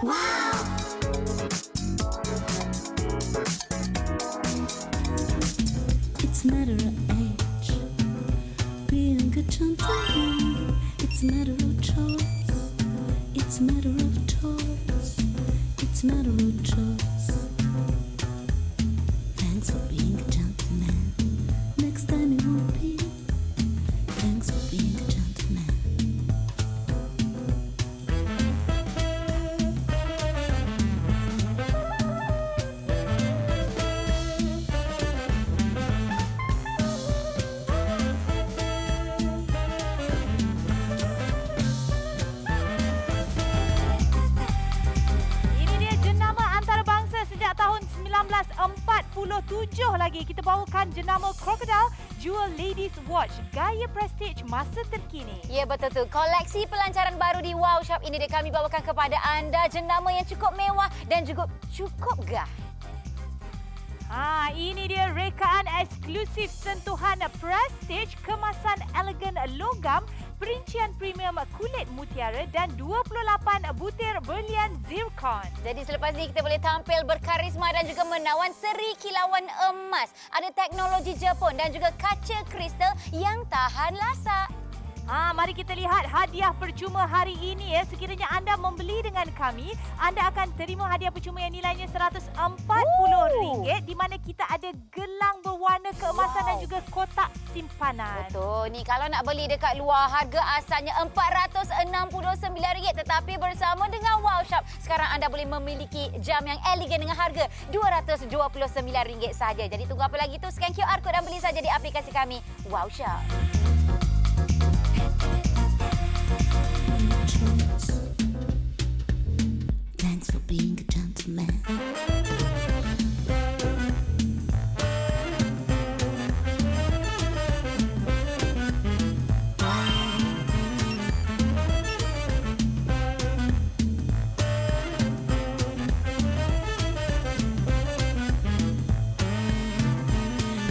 It's a matter of age, being a gentleman. It's a matter of choice. It's a matter of choice. It's a matter of choice. Thanks for being a gentleman. Next time you won't be. Thanks for being a gentleman. Ini dia jenama antarabangsa sejak tahun 1947 lagi. Kita bawakan jenama Crocodile Jewel Ladies Watch. Gaya prestige masa terkini. Ya, betul tu. Koleksi pelancaran baru di Wow Shop ini dia kami bawakan kepada anda jenama yang cukup mewah dan juga cukup gah. Ini dia rekaan eksklusif sentuhan prestige, kemasan elegan logam, perincian premium kulit mutiara dan 28 butir berlian zircon. Jadi selepas ni kita boleh tampil berkarisma dan juga menawan seri kilauan emas. Ada teknologi Jepun dan juga kaca kristal yang tahan lasak. Mari kita lihat hadiah percuma hari ini ya. Sekiranya anda membeli dengan kami, anda akan terima hadiah percuma yang nilainya RM140 di mana kita ada gelang berwarna keemasan dan juga kotak simpanan. Betul. Ni kalau nak beli dekat luar harga asalnya RM469 tetapi bersama dengan Wow Shop sekarang anda boleh memiliki jam yang elegan dengan harga RM229 sahaja. Jadi tunggu apa lagi tu, scan QR code dan beli saja di aplikasi kami Wow Shop. Thanks for being a gentleman.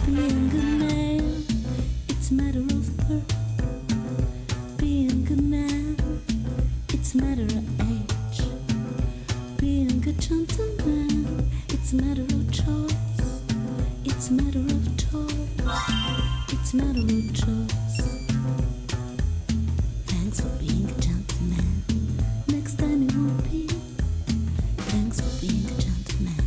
Being a man, it's a matter of birth. Being a man, it's a matter of age. Being a gentleman, it's a matter of choice. It's a matter of choice. It's a matter of choice. Thanks for being a gentleman. Next time you won't be. Thanks for being a gentleman.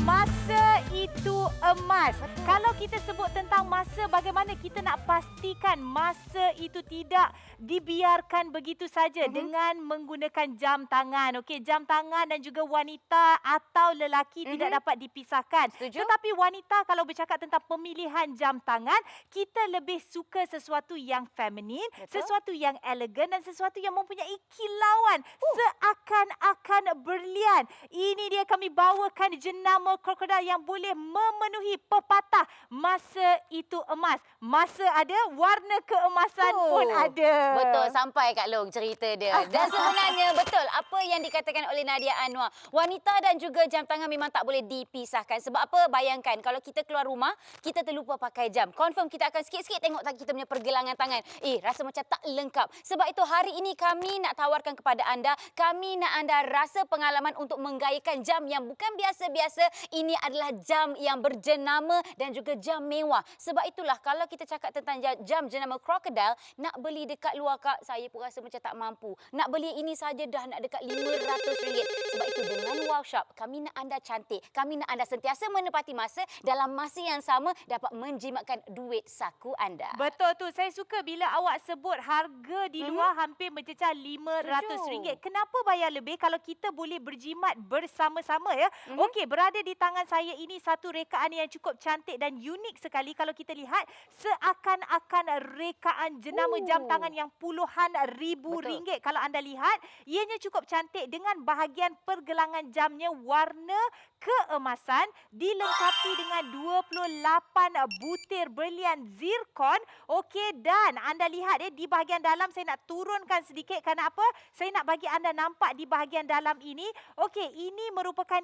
Masa itu emas. Kalau kita sebut tentang masa, bagaimana kita nak pastikan masa itu tidak dibiarkan begitu saja dengan menggunakan jam tangan. Okey, jam tangan dan juga wanita atau lelaki tidak dapat dipisahkan. Setuju? Tetapi wanita kalau bercakap tentang pemilihan jam tangan, kita lebih suka sesuatu yang feminin, sesuatu yang elegan dan sesuatu yang mempunyai kilauan seakan-akan berlian. Ini dia kami bawakan jenama Crocodile yang boleh memenuhi pepatah masa itu emas. Masa ada, warna keemasan pun ada. Betul, sampai Kak Long cerita dia. Dan sebenarnya betul apa yang dikatakan oleh Nadia Anwar. Wanita dan juga jam tangan memang tak boleh dipisahkan. Sebab apa? Bayangkan kalau kita keluar rumah, kita terlupa pakai jam. Confirm kita akan sikit-sikit tengok kita punya pergelangan tangan. Rasa macam tak lengkap. Sebab itu hari ini kami nak tawarkan kepada anda, kami nak anda rasa pengalaman untuk menggayakan jam yang bukan biasa-biasa. Ini adalah jam yang berjenama dan juga jam mewah. Sebab itulah kalau kita cakap tentang jam jenama Crocodile, nak beli dekat luar Kak, saya pun rasa macam tak mampu. Nak beli ini saja dah nak dekat RM500. Sebab itu dengan Wow Shop, kami nak anda cantik. Kami nak anda sentiasa menepati masa, dalam masa yang sama dapat menjimatkan duit saku anda. Betul tu. Saya suka bila awak sebut harga di luar hampir mencecah RM500. Kenapa bayar lebih kalau kita boleh berjimat bersama-sama ya? Okey, berada di tangan saya ini satu rekaan yang cukup cantik dan unik sekali. Kalau kita lihat, seakan-akan rekaan jenama jam tangan yang puluhan ribu ringgit. Kalau anda lihat, ianya cukup cantik dengan bahagian pergelangan jamnya warna keemasan dilengkapi dengan 28 butir berlian zircon. Okey, dan anda lihat di bahagian dalam saya nak turunkan sedikit. Kerana apa? Saya nak bagi anda nampak di bahagian dalam ini. Okey, ini merupakan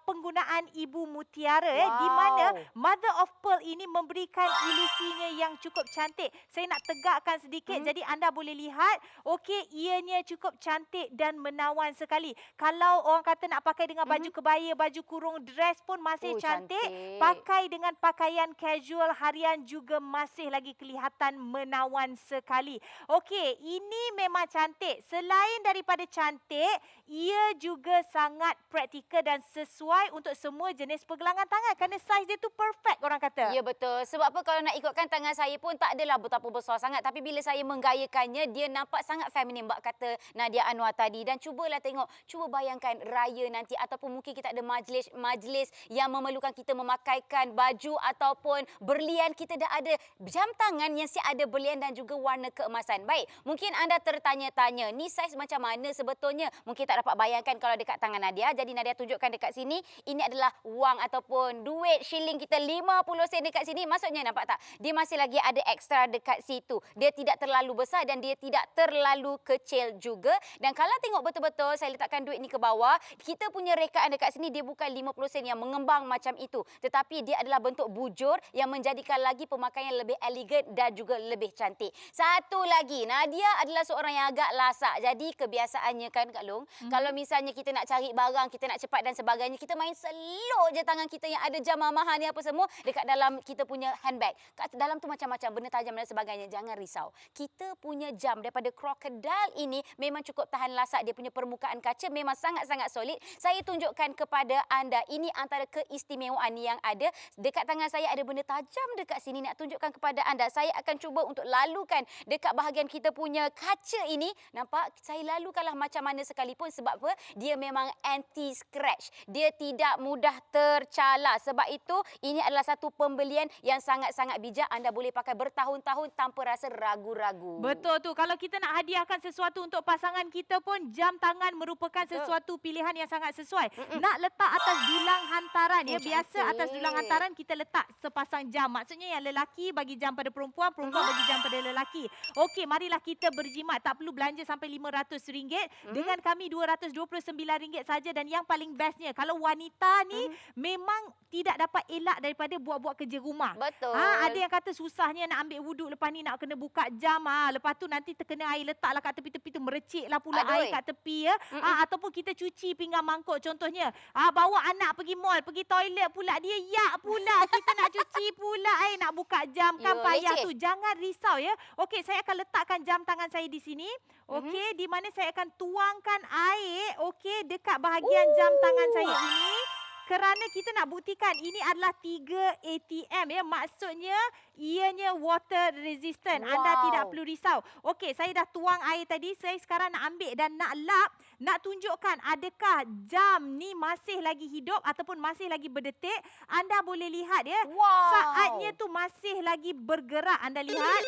penggunaan Ibu Mutiara di Wow. mana Mother of Pearl ini memberikan ilusinya yang cukup cantik. Saya nak tegakkan sedikit jadi anda boleh lihat. Okey, ianya cukup cantik dan menawan sekali. Kalau orang kata nak pakai dengan baju kebaya, baju kurung, dress pun masih cantik. Cantik. Pakai dengan pakaian casual harian juga masih lagi kelihatan menawan sekali. Okey, ini memang cantik. Selain daripada cantik, ia juga sangat praktikal dan sesuai untuk semua jenis pergelangan tangan kerana saiz dia tu perfect orang kata. Ya betul. Sebab apa kalau nak ikutkan tangan saya pun tak adalah betapa besar sangat. Tapi bila saya menggayakannya, dia nampak sangat feminin. Mbak kata Nadia Anwar tadi. Dan cubalah tengok, cuba bayangkan raya nanti ataupun mungkin kita ada majlis yang memerlukan kita memakaikan baju ataupun berlian. Kita dah ada jam tangan yang siap ada berlian dan juga warna keemasan. Baik, mungkin anda tertanya-tanya, ni saiz macam mana sebetulnya? Mungkin tak dapat bayangkan kalau dekat tangan Nadia. Jadi Nadia tunjukkan dekat sini. Ini adalah wang ataupun duit shilling kita 50 sen dekat sini. Maksudnya nampak tak? Dia masih lagi ada ekstra dekat situ. Dia tidak terlalu besar dan dia tidak terlalu kecil juga. Dan kalau tengok betul-betul, saya letakkan duit ni ke bawah. Kita punya rekaan dekat sini, dia bukan 50 sen yang mengembang macam itu. Tetapi dia adalah bentuk bujur yang menjadikan lagi pemakaian lebih elegan dan juga lebih cantik. Satu lagi, Nadia adalah seorang yang agak lasak. Jadi kebiasaannya kan Kak Long, kalau misalnya kita nak cari barang, kita nak cepat dan sebagainya, kita main slow je tangan kita yang ada jam mahal ni apa semua dekat dalam kita punya handbag. Kat dalam tu macam-macam benda tajam dan sebagainya. Jangan risau. Kita punya jam daripada Crocodile ini memang cukup tahan lasak. Dia punya permukaan kaca memang sangat-sangat solid. Saya tunjukkan kepada anda, ini antara keistimewaan yang ada. Dekat tangan saya ada benda tajam dekat sini. Nak tunjukkan kepada anda. Saya akan cuba untuk lalukan dekat bahagian kita punya kaca ini. Nampak? Saya lalukanlah macam mana sekalipun. Sebab apa? Dia memang anti-scratch. Dia tidak mudah tercalar. Sebab itu, ini adalah satu pembelian yang sangat-sangat bijak. Anda boleh pakai bertahun-tahun tanpa rasa ragu-ragu. Betul tu. Kalau kita nak hadiahkan sesuatu untuk pasangan kita pun, jam tangan merupakan sesuatu pilihan yang sangat sesuai. Nak letak atas dulang hantaran. Ya, biasa cantik. atas dulang hantaran kita letak sepasang jam. Maksudnya yang lelaki bagi jam pada perempuan, perempuan bagi jam pada lelaki. Okey, marilah kita berjimat. Tak perlu belanja sampai RM500. Dengan kami RM229 saja. Dan yang paling bestnya, kalau wanita ni memang tidak dapat elak daripada buat-buat kerja rumah. Betul. Ada yang kata susahnya nak ambil wuduk, lepas ni nak kena buka jam. Lepas tu nanti terkena air, letaklah kat tepi-tepi tu, mereciklah pula Aduh. air kat tepi ya. Ataupun kita cuci pinggan mangkuk contohnya. Bawa anak pergi mall, pergi toilet pula, dia yak pula. Kita nak cuci pula nak buka jam kan Yo, payah leceh. tu. Jangan risau ya. Okey, saya akan letakkan jam tangan saya di sini. Okey, di mana saya akan tuangkan air okey dekat bahagian jam tangan saya ini. Kerana kita nak buktikan ini adalah 3 ATM ya. Maksudnya ianya water resistant. Anda Wow. tidak perlu risau. Okey, saya dah tuang air tadi. Saya sekarang nak ambil dan nak lap. Nak tunjukkan adakah jam ni masih lagi hidup ataupun masih lagi berdetik. Anda boleh lihat ya. Wow. Saatnya tu masih lagi bergerak. Anda lihat.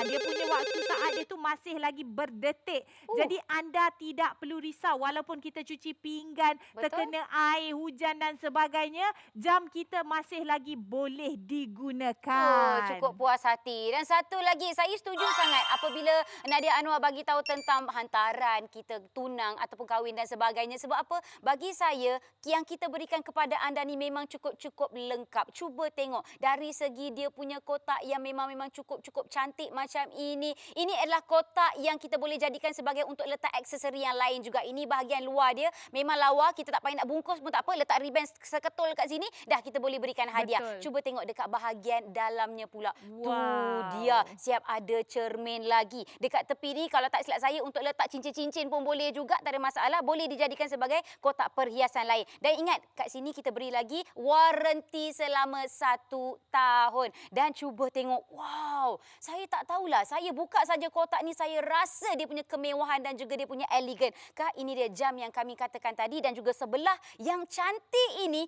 Dia punya waktu saat dia tu masih lagi berdetik. Jadi anda tidak perlu risau. Walaupun kita cuci pinggan, Betul. terkena air, hujan dan sebagainya, jam kita masih lagi boleh digunakan. Cukup puas hati. Dan satu lagi, saya setuju sangat apabila Nadia Anwar bagi tahu tentang hantaran kita tunang ataupun kahwin dan sebagainya. Sebab apa? Bagi saya, yang kita berikan kepada anda ni memang cukup-cukup lengkap. Cuba tengok dari segi dia punya kotak yang memang cukup-cukup cantik macam ini. Ini adalah kotak yang kita boleh jadikan sebagai untuk letak aksesori yang lain juga. Ini bahagian luar dia memang lawa. Kita tak payah nak bungkus pun tak apa. Letak ribbon seketul kat sini, dah kita boleh berikan hadiah. Betul. Cuba tengok dekat bahagian dalamnya pula. Wow. Tu dia, siap ada cermin lagi. Dekat tepi ni kalau tak silap saya untuk letak cincin-cincin pun boleh juga, tak ada masalah. Boleh dijadikan sebagai kotak perhiasan lain. Dan ingat, kat sini kita beri lagi waranti selama 1 tahun. Dan cuba tengok, wow, saya tak tahulah. Saya buka saja kotak ni, saya rasa dia punya kemewahan dan juga dia punya elegan. Kak, ini dia jam yang kami katakan tadi dan juga sebelah yang cantik ini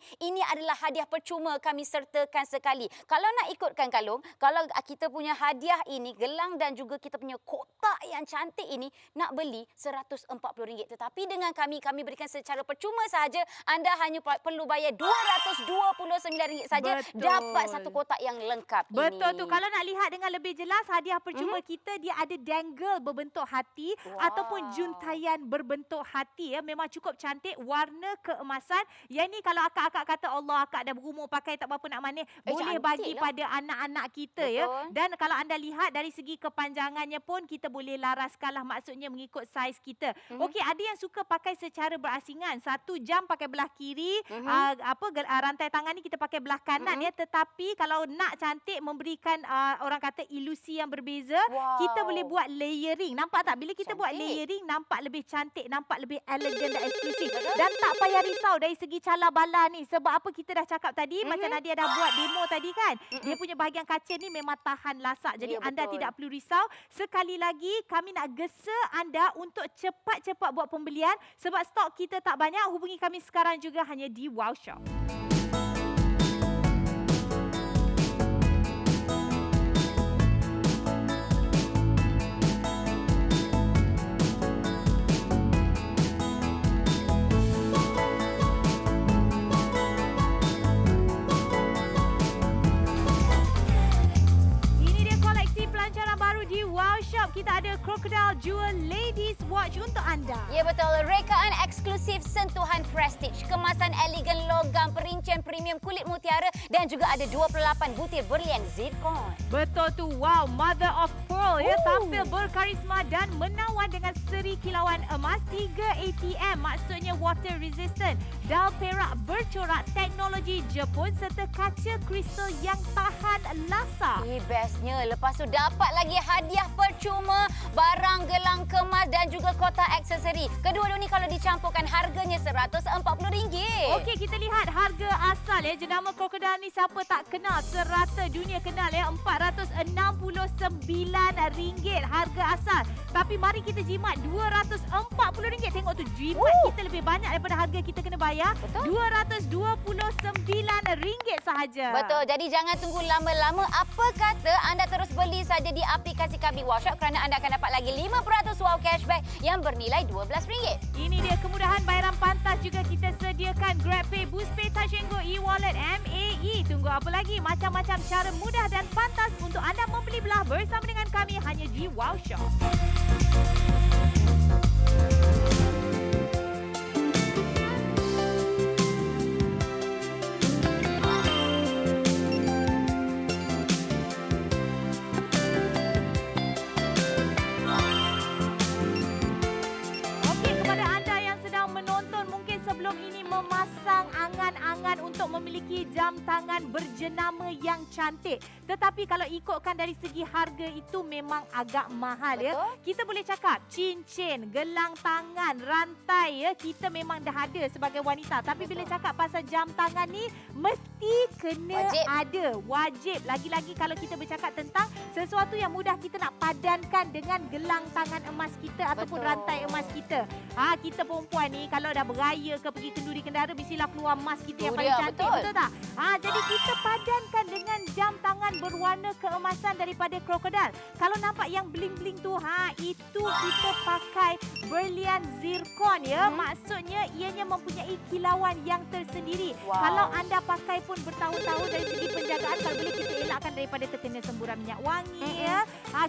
adalah hadiah percuma kami sertakan sekali. Kalau nak ikutkan Kalung, kalau kita punya hadiah ini, gelang dan juga kita punya kotak yang cantik ini, nak beli RM140. Tetapi Tetapi dengan kami berikan secara percuma sahaja. Anda hanya perlu bayar RM229 saja. Betul. Dapat satu kotak yang lengkap Betul ini. tu. Kalau nak lihat dengan lebih jelas, hadiah percuma kita dia ada dangle berbentuk hati ataupun juntaian berbentuk hati. Ya. Memang cukup cantik, warna keemasan. Yang ni kalau akak-akak kata Allah, akak dah berumur pakai tak berapa nak mana, boleh cantik bagi lah. pada anak-anak kita. Ya. Dan kalau anda lihat dari segi kepanjangannya pun kita boleh laraskan lah, maksudnya mengikut saiz kita. Okey, ada yang suka pakai secara berasingan. 1 jam pakai belah kiri, rantai tangan ni kita pakai belah kanan ya. Tetapi kalau nak cantik, memberikan orang kata ilusi yang berbeza, kita boleh buat layering. Nampak tak? Bila kita buat layering, nampak lebih cantik, nampak lebih elegan dan eksklusif. Dan tak payah risau dari segi cala bala ni. Sebab apa kita dah cakap tadi, macam Nadia dah buat demo tadi kan. Dia punya bahagian kaca ni memang tahan lasak. Jadi anda tidak perlu risau. Sekali lagi, kami nak gesa anda untuk cepat-cepat buat pembelian. Sebab stok kita tak banyak. Hubungi kami sekarang juga hanya di Wow Shop. Di Wow Shop kita ada Crocodile Jewel Ladies Watch untuk anda. Ya betul, rekaan eksklusif sentuhan prestige, kemasan elegan logam, perincian premium kulit mutiara dan juga ada 28 butir berlian zircon. Betul tu, wow, mother of pearl ya, tampil berkarisma dan menawan dengan seri kilauan emas 3 ATM, maksudnya water resistant, dal perak bercorak, teknologi Jepun serta kaca kristal yang tahan lasak. Bestnya, lepas tu dapat lagi hadiah percuma, barang gelang kemas dan juga kotak aksesori. Kedua-dua ni kalau dicampurkan harganya RM140. Okey, kita lihat harga asal ya. Jenama krokodil ni siapa tak kenal, serata dunia kenal ya. RM469 harga asal. Tapi mari kita jimat RM240. Tengok tu, jimat kita lebih banyak daripada harga kita kena bayar. RM229 sahaja. Betul. Jadi jangan tunggu lama-lama. Apa kata anda terus beli saja di aplikasi kami Wow Shop kerana anda akan dapat lagi 5% wow cashback yang bernilai RM12. Ini dia kemudahan bayaran pantas juga kita sediakan. GrabPay, BoostPay, Touch 'n Go, e-wallet, MAE. Tunggu apa lagi? Macam-macam cara mudah dan pantas untuk anda membeli belah bersama dengan kami hanya di Wow Shop. Memasang angan-angan untuk memiliki jam tangan berjenama yang cantik. Tetapi kalau ikutkan dari segi harga itu memang agak mahal. Betul. Ya. Kita boleh cakap cincin, gelang tangan, rantai ya, kita memang dah ada sebagai wanita. Tapi bila cakap pasal jam tangan ni mesti kena ada. Wajib. Lagi-lagi kalau kita bercakap tentang sesuatu yang mudah kita nak padankan dengan gelang tangan emas kita ataupun rantai emas kita. Kita perempuan ni kalau dah beraya ke pergi kenduri kendara, mestilah keluar emas kita yang paling cantik. Betul tak? Jadi kita padankan dengan jam tangan berwarna keemasan daripada krokodil. Kalau nampak yang bling-bling tu, itu kita pakai berlian zircon ya. Maksudnya ianya mempunyai kilauan yang tersendiri. Kalau anda pakai pun bertahun-tahun, dari segi penjagaan kalau boleh kita elakkan daripada terkena semburan minyak wangi ya.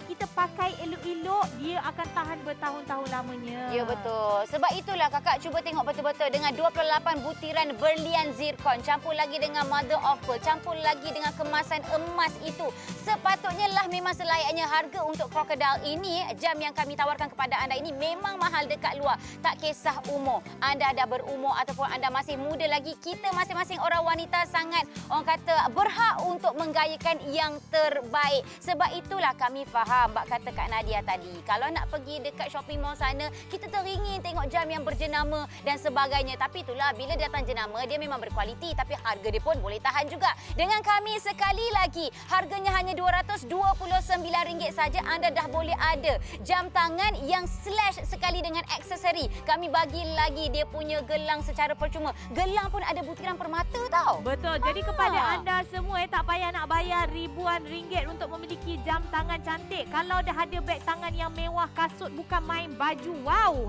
Kita pakai elok-elok, dia akan tahan bertahun-tahun lamanya. Ya betul. Sebab itulah kakak cuba tengok betul-betul dengan 28 butiran berlian zircon, campur lagi dengan mother of pearl, campur lagi dengan kemasan emas itu. Sepatutnya lah memang selayaknya harga untuk krokodil ini, jam yang kami tawarkan kepada anda ini memang mahal dekat luar. Tak kisah umur. Anda dah berumur ataupun anda masih muda lagi, kita masing-masing orang wanita sangat orang kata berhak untuk menggayakan yang terbaik. Sebab itulah kami faham bak kata Kak Nadia tadi. Kalau nak pergi dekat shopping mall sana, kita teringin tengok jam yang berjenama dan sebagainya. Tapi itulah bila datang jenama dia memang berkualiti. tapi harga dia pun boleh tahan juga. Dengan kami sekali lagi, harganya hanya RM229 saja. Anda dah boleh ada jam tangan yang slash sekali dengan aksesori. Kami bagi lagi dia punya gelang secara percuma. Gelang pun ada butiran permata tau. Betul. Jadi kepada anda semua tak payah nak bayar ribuan ringgit untuk memiliki jam tangan cantik. Kalau dah ada beg tangan yang mewah, kasut bukan main, baju wow.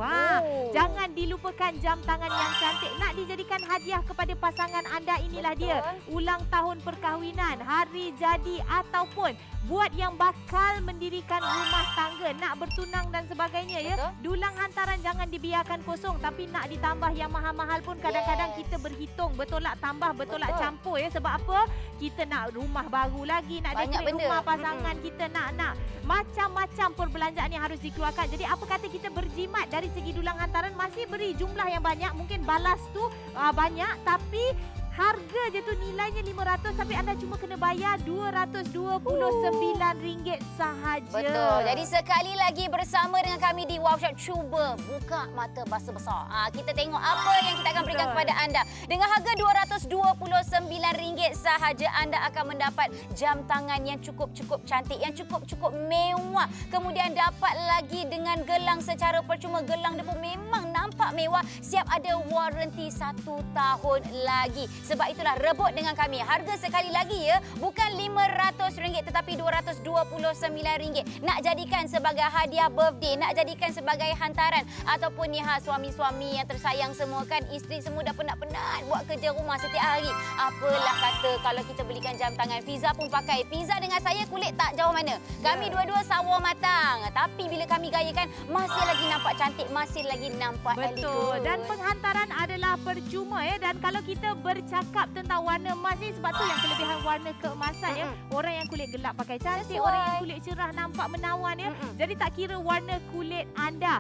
Jangan dilupakan jam tangan yang cantik. Nak dijadikan hadiah kepada pasangan anda, inilah dia. Ulang tahun perkahwinan, hari jadi ataupun buat yang bakal mendirikan rumah tangga, nak bertunang dan sebagainya ya. Dulang hantaran jangan dibiarkan kosong, tapi nak ditambah yang mahal-mahal pun kadang-kadang kita berhitung betul tak tambah, betul tak campur ya. Sebab apa? Kita nak rumah baru lagi, nak dekorate rumah pasangan kita, nak macam-macam perbelanjaan yang harus dikeluarkan. Jadi apa kata kita berjimat dari segi dulang hantaran, masih beri jumlah yang banyak, mungkin balas tu banyak, tapi harga je tu nilainya 500 tapi anda cuma kena bayar RM229 sahaja. Betul. Jadi sekali lagi bersama dengan kami di Wow Shop, cuba buka mata basa besar. Kita tengok apa yang kita akan berikan kepada anda. Dengan harga RM229 sahaja, anda akan mendapat jam tangan yang cukup-cukup cantik, yang cukup-cukup mewah. Kemudian dapat lagi dengan gelang secara percuma. Gelang dia pun memang nampak mewah. Siap ada waranti 1 tahun lagi. Sebab itulah rebut dengan kami. Harga sekali lagi ya, bukan RM500 tetapi RM229. Nak jadikan sebagai hadiah birthday, nak jadikan sebagai hantaran ataupun ni suami-suami yang tersayang semua kan, isteri semua dah penat-penat buat kerja rumah setiap hari. Apalah kata kalau kita belikan jam tangan. Fiza pun pakai. Fiza dengan saya kulit tak jauh mana. Kami dua-dua sawo matang. Tapi bila kami gayakan masih lagi nampak cantik, masih lagi nampak elegan. Betul. Dan penghantaran adalah percuma ya. Dan kalau kita bercakap tentang warna emas ni, sebab tu yang kelebihan warna keemasan ya. Orang yang kulit gelap pakai cantik, orang yang kulit cerah nampak menawan ya. Jadi tak kira warna kulit anda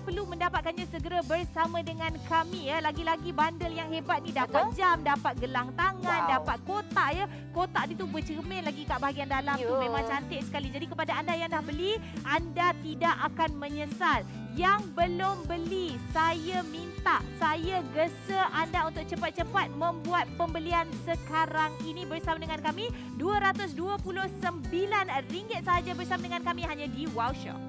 perlu mendapatkannya segera bersama dengan kami ya. Lagi-lagi bandel yang hebat ni, dapat jam, dapat gelang tangan, dapat kotak ya. Kotak dia tu bercermin lagi kat bahagian dalam tu, memang cantik sekali. Jadi kepada anda yang dah beli, anda tidak akan menyesal. Yang belum beli, saya minta, saya gesa anda untuk cepat-cepat membuat pembelian sekarang ini bersama dengan kami. RM229 sahaja bersama dengan kami hanya di Wow Shop.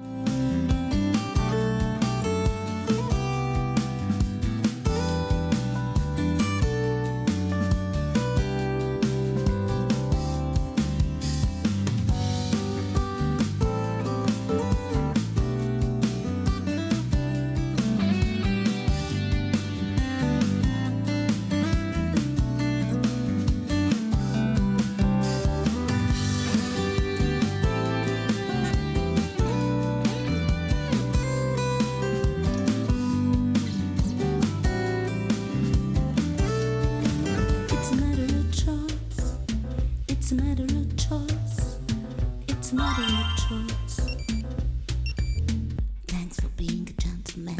It's a matter of choice. It's a matter of choice. Thanks for being a gentleman.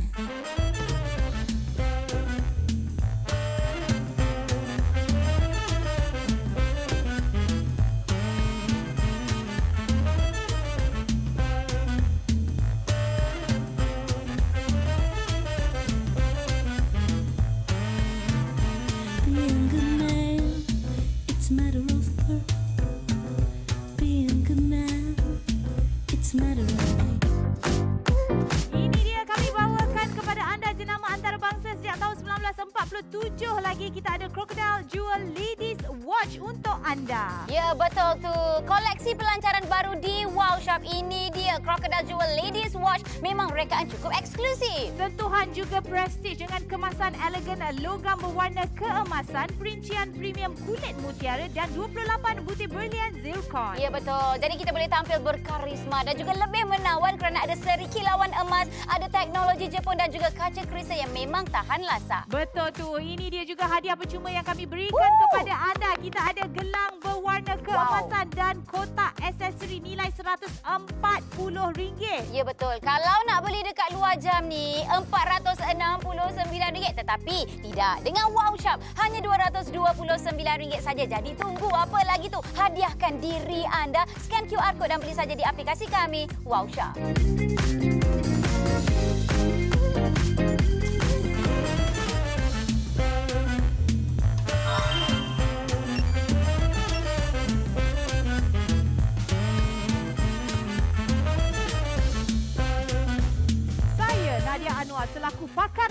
Being a good man, it's a matter of birth. Being a good man, it's a matter of age. Ini dia kami bawakan kepada anda jenama antarabangsa sejak tahun 1947 lagi. Kita ada Crocodile Jewel Ladies Watch untuk anda. Ya, betul tu. Koleksi pelancaran baru di Wow Shop. Ini dia Crocodile Jewel Ladies Watch. Memang rekaan cukup eksklusif. Sentuhan juga prestige dengan kemasan elegan, logam berwarna keemasan, perincian premium kulit mutiara dan 28 butir berlian zircon. Ya, betul. Jadi kita boleh tampil berkarisma dan juga lebih menawan kerana ada seri kilauan emas, ada teknologi Jepun dan juga kaca kristal yang memang tahan lasak. Betul tu. Ini dia juga hadiah percuma yang kami berikan kepada anda. Kita ada gelang berwarna keemasan dan kotak aksesori nilai RM140. Ya, betul. Kalau nak beli dekat luar jam ni RM469, tetapi tidak. Dengan Wow Shop hanya RM229 saja. Jadi tunggu apa lagi tu? Hadiahkan diri anda. Scan QR code dan beli saja di aplikasi kami Wow Shop.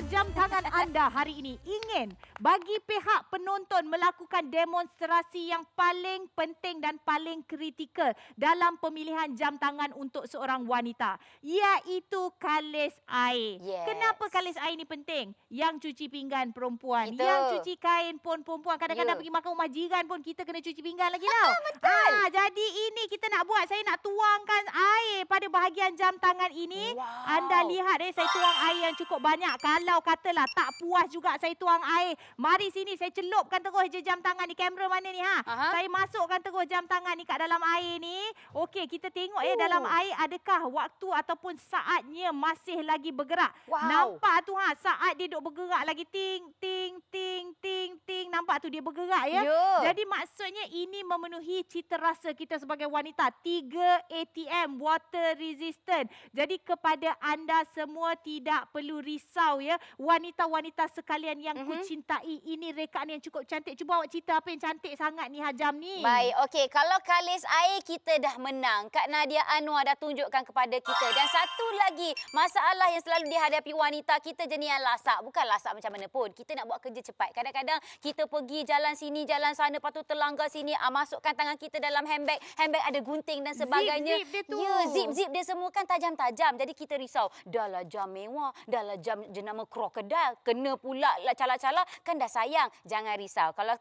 jam tangan anda hari ini ingin bagi pihak penonton melakukan demonstrasi yang paling penting dan paling kritikal dalam pemilihan jam tangan untuk seorang wanita, iaitu kalis air. Yes. Kenapa kalis air ni penting? Yang cuci pinggan perempuan, Itu. yang cuci kain pun perempuan. Kadang-kadang Ya. pergi makan rumah jiran pun kita kena cuci pinggan lagi tau. Betul. Jadi ini kita nak buat, saya nak tuangkan air pada bahagian jam tangan ini. Wow. Anda lihat saya tuang air yang cukup banyak. Kalau katalah tak puas juga saya tuang air, mari sini saya celupkan terus je jam tangan ni. Kamera mana ni ha? Aha. Saya masukkan terus jam tangan ni kat dalam air ni. Okey, kita tengok dalam air adakah waktu ataupun saatnya masih lagi bergerak. Wow. Nampak tu ha, saat dia duk bergerak lagi ting ting ting ting ting, nampak tu dia bergerak ya. Ya. Jadi maksudnya ini memenuhi cita rasa kita sebagai wanita. 3 ATM water resistant. Jadi kepada anda semua tidak perlu risau ya. Wanita-wanita sekalian yang kucintai, ini rekaan yang cukup cantik. Cuba awak cerita apa yang cantik sangat ni Hajam ni. Baik, okey. Kalau kalis air kita dah menang. Kak Nadia Anwar dah tunjukkan kepada kita. Dan satu lagi masalah yang selalu dihadapi wanita kita jenis yang lasak. Bukan lasak macam mana pun. Kita nak buat kerja cepat. Kadang-kadang kita pergi jalan sini, jalan sana, lepas tu terlanggar sini. Masukkan tangan kita dalam handbag. Handbag ada gunting dan sebagainya. Zip-zip dia tu. Ya, zip-zip dia semua kan tajam-tajam. Jadi kita risau. Dah lah jam mewah. Dah lah jam jenama krokodil. Kena pula lah cala-cala. Kan dah sayang. Jangan risau. Kalau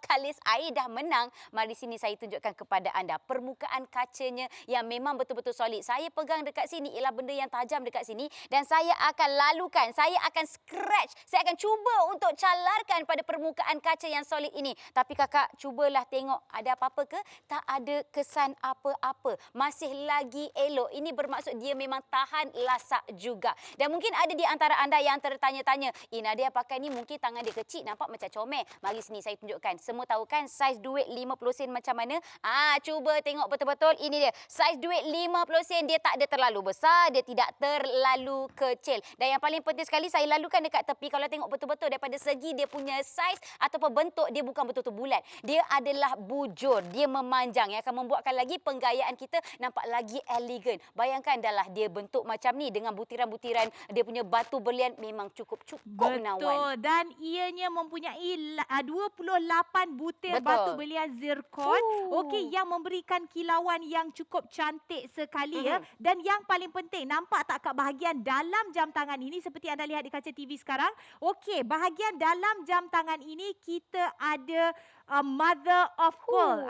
kalis air dah menang, mari sini saya tunjukkan kepada anda permukaan kacanya yang memang betul-betul solid. Saya pegang dekat sini ialah benda yang tajam dekat sini dan saya akan lalukan, saya akan scratch, saya akan cuba untuk calarkan pada permukaan kaca yang solid ini. Tapi kakak cubalah tengok ada apa-apa ke? Tak ada kesan apa-apa. Masih lagi elok. Ini bermaksud dia memang tahan lasak juga. Dan mungkin ada di antara anda yang tertanya-tanya, Nadia pakai ni mungkin tangan dia kecil, nampak macam comel. Mari sini saya tunjukkan. Semua tahu kan saiz duit 50 sen macam mana? Cuba tengok betul-betul. Ini dia. Saiz duit 50 sen dia tak ada terlalu besar, dia tidak terlalu kecil. Dan yang paling penting sekali saya lalukan dekat tepi. Kalau tengok betul-betul daripada segi dia punya saiz ataupun bentuk, dia bukan betul-betul bulat. Dia adalah bujur, dia memanjang yang akan membuatkan lagi penggayaan kita nampak lagi elegan. Bayangkan dah lah dia bentuk macam ni dengan butiran-butiran dia punya batu berlian memang cukup menawan. Betul. Dan ianya mempunyai 28 butir Betul. batu berlian zirkon. Okey, yang memberikan kilauan yang cukup cantik sekali ya. Dan yang paling penting, nampak tak kat bahagian dalam jam tangan ini seperti anda lihat di kaca TV sekarang. Okey, bahagian dalam jam tangan ini kita ada mother of pearl.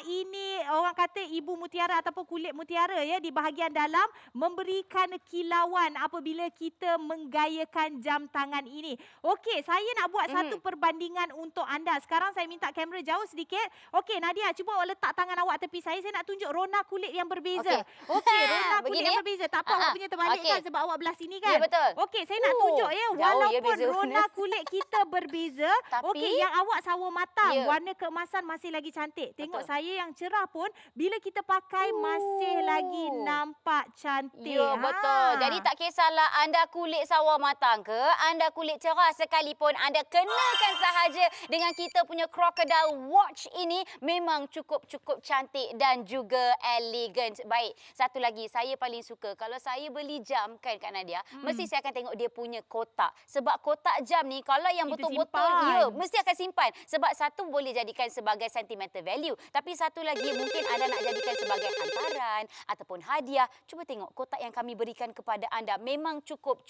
Ini orang kata ibu mutiara ataupun kulit mutiara ya, di bahagian dalam memberikan kilauan apabila kita menggayakan jam tangan ini. Okey, saya nak buat satu perbandingan untuk anda. Sekarang saya minta kamera jauh sedikit. Okey, Nadia, cuba awak letak tangan awak tepi saya. Saya nak tunjuk rona kulit yang berbeza. Okey, rona kulit Begini yang ya? berbeza. Tak apa awak punya terbalik kan sebab awak belah sini kan? Ya, betul. Okey, saya nak tunjuk ya, jauh ya walaupun beza warna. rona kulit kita berbeza, Tapi- okey, yang awak sawo matang, Ya. warna keemasan masih lagi cantik. Tengok Betul. saya yang cerah pun bila kita pakai masih lagi nampak cantik. Ya, betul. Jadi tak kisahlah anda kulit sawo matang ke, anda kulit cerah sekalipun, anda kenakan sahaja dengan kita punya crocodile watch ini memang cukup cantik dan juga elegan. Baik, satu lagi saya paling suka kalau saya beli jam kan Kak Nadia, mesti saya akan tengok dia punya kotak. Sebab kotak jam ni kalau yang Kita betul-betul simpan. mesti akan simpan. Sebab satu boleh jadikan sebagai sentimental value, tapi satu lagi mungkin anda nak jadikan sebagai hantaran ataupun hadiah. Cuba tengok kotak yang kami berikan kepada anda memang cukup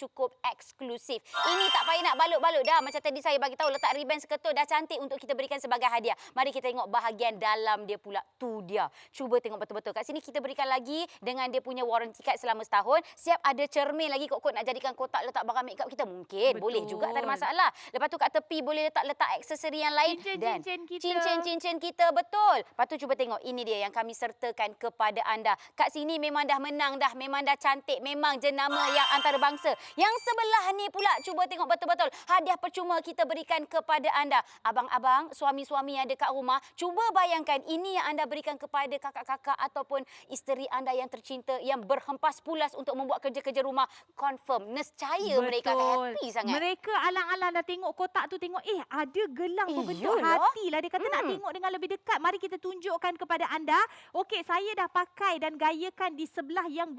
eksklusif. Ini tak payah nak balut-balut dah. Macam tadi saya bagi tahu letak ribbon seketul dah cantik untuk kita berikan sebagai hadiah. Mari kita tengok bahagian dalam dia pula. Tu dia. Cuba tengok betul-betul. Kat sini kita berikan lagi dengan dia punya warranty card selama setahun. Siap ada cermin lagi kot nak jadikan kotak letak barang makeup kita mungkin. Betul. Boleh juga tak ada masalah. Lepas tu kat tepi boleh letak aksesori yang lain. Cincin-cincin kita. Cincin-cincin kita betul. Lepas tu cuba tengok ini dia yang kami sertakan kepada anda. Kat sini memang dah menang dah, memang dah cantik, memang jenama yang antarabangsa. Yang sebelah ni pula cuba tengok betul-betul. Hadiah percuma kita berikan kepada anda. Abang-abang, suami-suami yang ada kat rumah, cuba bayangkan ini yang anda berikan kepada kakak-kakak ataupun isteri anda yang tercinta yang berhempas pulas untuk membuat kerja-kerja rumah. Confirm, nescaya mereka akan happy sangat. Mereka alang-alang dah tengok kotak tu, tengok ada gelang berbentuk Iyalah. hati lah. Dia kata nak tengok dengan lebih dekat. Mari kita tunjukkan kepada anda. Okey, saya dah pakai dan gayakan di sebelah yang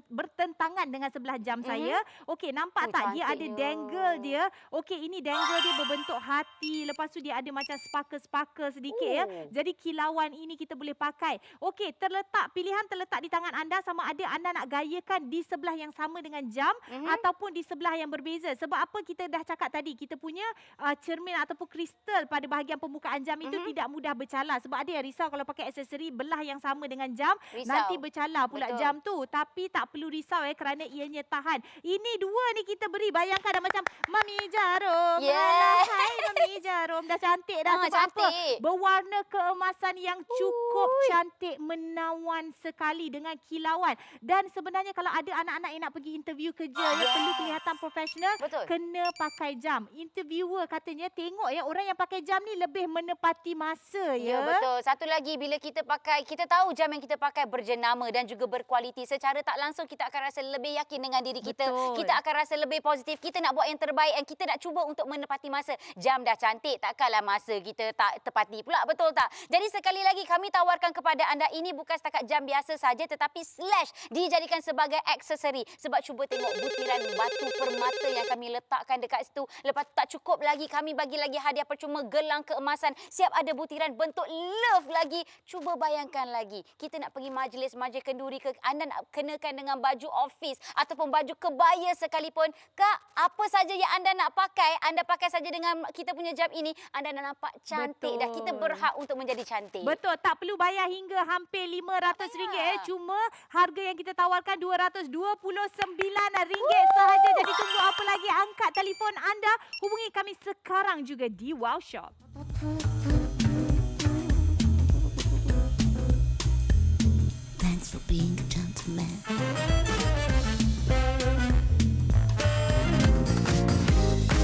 bertentangan dengan sebelah jam saya. Okey, nampak Oh, tak? Dia ada cantiknya. dangle dia. Okey, ini dangle dia berbentuk hati. Lepas tu dia ada macam sparkle-sparkle sedikit ya. Jadi kilauan ini kita boleh pakai. Okey, pilihan terletak di tangan anda sama ada anda nak gayakan di sebelah yang sama dengan jam ataupun di sebelah yang berbeza. Sebab apa kita dah cakap tadi, kita punya cermin ataupun kristal pada bahagian pembukaan jam itu tidak mudah bercalar. Sebab ada yang risau kalau pakai aksesori belah yang sama dengan jam, Risau. nanti bercalar pula Betul. jam tu. Tapi tak perlu risau kerana ianya tahan. Ini dua ni kita beri, bayangkan dah macam Mami Jarum. Yeah. Hai Mami Jarum. Dah cantik dah. Sebab cantik. apa? Berwarna keemasan yang cukup cantik, menawan sekali dengan kilauan. Dan sebenarnya kalau ada anak-anak yang nak pergi interview kerja yang perlu kelihatan profesional, Betul. kena pakai jam. Interviewer katanya tengok orang yang pakai jam ni lebih menepati masa Ya, betul. Satu lagi, bila kita tahu jam yang kita pakai berjenama dan juga berkualiti, secara tak langsung kita akan rasa lebih yakin dengan diri kita. Betul. Kita akan rasa lebih positif. Kita nak buat yang terbaik dan kita nak cuba untuk menepati masa. Jam dah cantik, takkanlah masa kita tak tepati pula, betul tak? Jadi sekali lagi kami tawarkan kepada anda, ini bukan setakat jam biasa saja tetapi slash dijadikan sebagai aksesori. Sebab cuba tengok butiran batu permata yang kami letakkan dekat situ. Lepas tu tak cukup lagi, kami bagi lagi hadiah percuma gelang keemasan. Siap ada butiran bentuk love lagi. Cuba bayangkan lagi, kita nak pergi majlis kenduri ke, anda nak kenakan dengan baju office ataupun baju kebaya sekalipun. Kak, apa saja yang anda nak pakai, anda pakai saja dengan kita punya jam ini, anda dah nampak cantik dah. Kita Betul. berhak untuk menjadi cantik. Betul, tak perlu bayar hingga hampir RM500. Cuma harga yang kita tawarkan RM229 sahaja. Jadi tunggu apa lagi? Angkat telefon anda, hubungi kami sekarang juga di Wow Shop. Thanks for being a gentleman.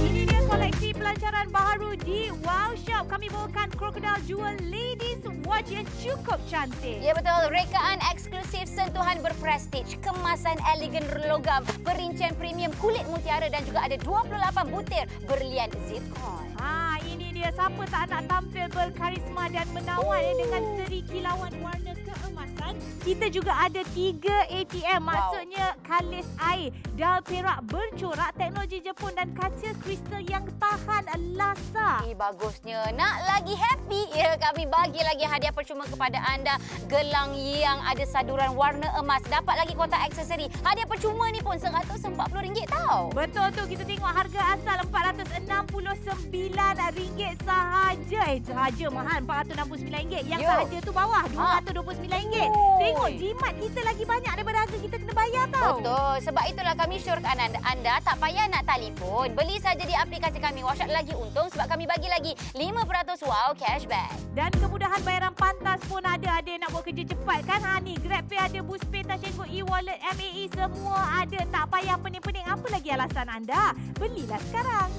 Ini dia koleksi pelancaran baharu di Wow Shop. Kami bawakan Crocodile Jewel Ladies Watch yang cukup cantik. Ya betul, rekaan eksklusif, sentuhan berprestij, kemasan elegan logam, perincian premium kulit mutiara dan juga ada 28 butir berlian zircon. Ini dia, siapa tak nak tampil berkarisma dan menawan dengan seri kilauan warna keemasan. Kita juga ada 3 ATM, maksudnya kalis air, dial perak bercorak, teknologi Jepun dan kaca kristal yang tahan lasa. Bagusnya. Nak lagi happy? Ya, kami bagi lagi hadiah percuma kepada anda. Gelang yang ada saduran warna emas. Dapat lagi kotak aksesori. Hadiah percuma ni pun RM140 tau. Betul tu, kita tengok harga asal RM469 sahaja. Sahaja mahal RM469. Yang Yo. sahaja tu bawah RM229. Tengok jimat kita lagi banyak daripada harga kita kena bayar tau. Betul. Sebab itulah kami syorkan anda tak payah nak telefon. Beli saja di aplikasi kami. WhatsApp lagi untung sebab kami bagi lagi 5% wow cashback. Dan kemudahan bayaran pantas pun ada. Ada yang nak buat kerja cepat kan? Ni GrabPay ada, BoostPay, Touch 'n Go, e-wallet, MAE semua ada. Tak payah pening-pening. Apa lagi alasan anda? Belilah sekarang.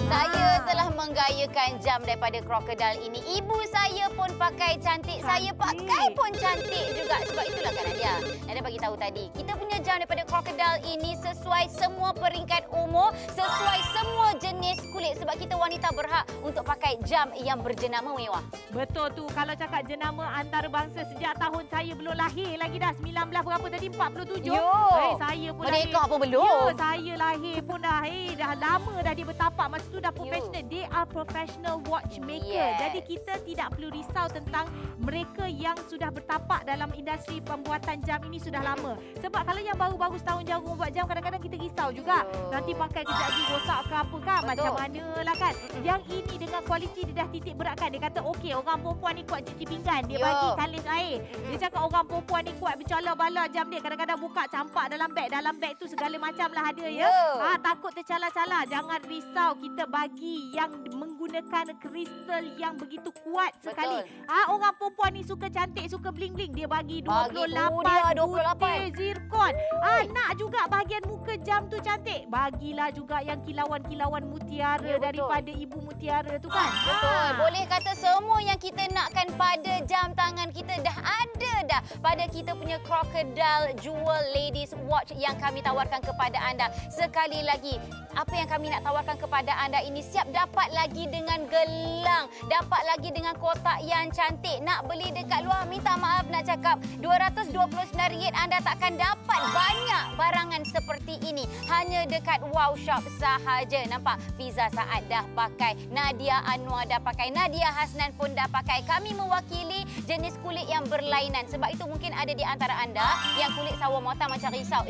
Saya telah menggayakan jam daripada Crocodile ini. Ibu saya pun pakai cantik. Saya pakai pun cantik juga. Sebab itulah kan Nadia. Nadia bagi tahu tadi. Kita punya jam daripada Crocodile ini sesuai semua peringkat umur. Sesuai semua jenis kulit. Sebab kita wanita berhak untuk pakai jam yang berjenama mewah. Betul tu. Kalau cakap jenama antarabangsa sejak tahun saya belum lahir lagi dah. 19 berapa tadi? 47. Yo. Saya pun Merdeka lahir. pun belum. Ya, saya lahir pun dah. Dah lama dah dia bertapak. Masa tu dah profesional. They are professional watchmaker. Yes. Jadi kita tidak perlu risau tentang mereka yang sudah bertapak dalam industri pembuatan jam ini sudah lama. Sebab kalau yang baru-baru setahun jarum buat jam, kadang-kadang kita risau juga. Yo. Nanti pakai kejap lagi rosak ke apa kan. Betul. Macam mana lah kan. Yang ini dengan kualiti dia dah titik beratkan. Dia kata okey, orang perempuan ni kuat cuci pinggan. Dia Yo. bagi kalis air. Dia cakap orang perempuan ni kuat bercala-bala jam dia. Kadang-kadang buka campak dalam beg. Dalam beg tu segala macam lah ada ya. Yo. Takut tercalar kisahlah, jangan risau, kita bagi yang menggunakan kristal yang begitu kuat sekali. Orang perempuan ni suka cantik, suka bling-bling, dia bagi 28 butir zirkon. Nak juga bahagian muka jam tu cantik, bagilah juga yang kilauan-kilauan mutiara daripada ibu mutiara tu kan. Betul. Boleh kata semua yang kita nakkan pada jam tangan kita dah ada dah pada kita punya Crocodile Jewel Ladies Watch yang kami tawarkan kepada anda. Sekali lagi, apa yang kami nak tawarkan kepada anda ini siap dapat lagi dengan gelang, dapat lagi dengan kotak yang cantik. Nak beli dekat luar, minta maaf nak cakap, RM229 anda takkan dapat banyak barangan seperti ini. Hanya dekat Wow Shop sahaja. Nampak? Fiza Saad dah pakai, Nadia Anwar dah pakai, Nadia Hasnan pun dah pakai. Kami mewakili jenis kulit yang berlainan. Sebab itu mungkin ada di antara anda yang kulit sawo matang macam risau.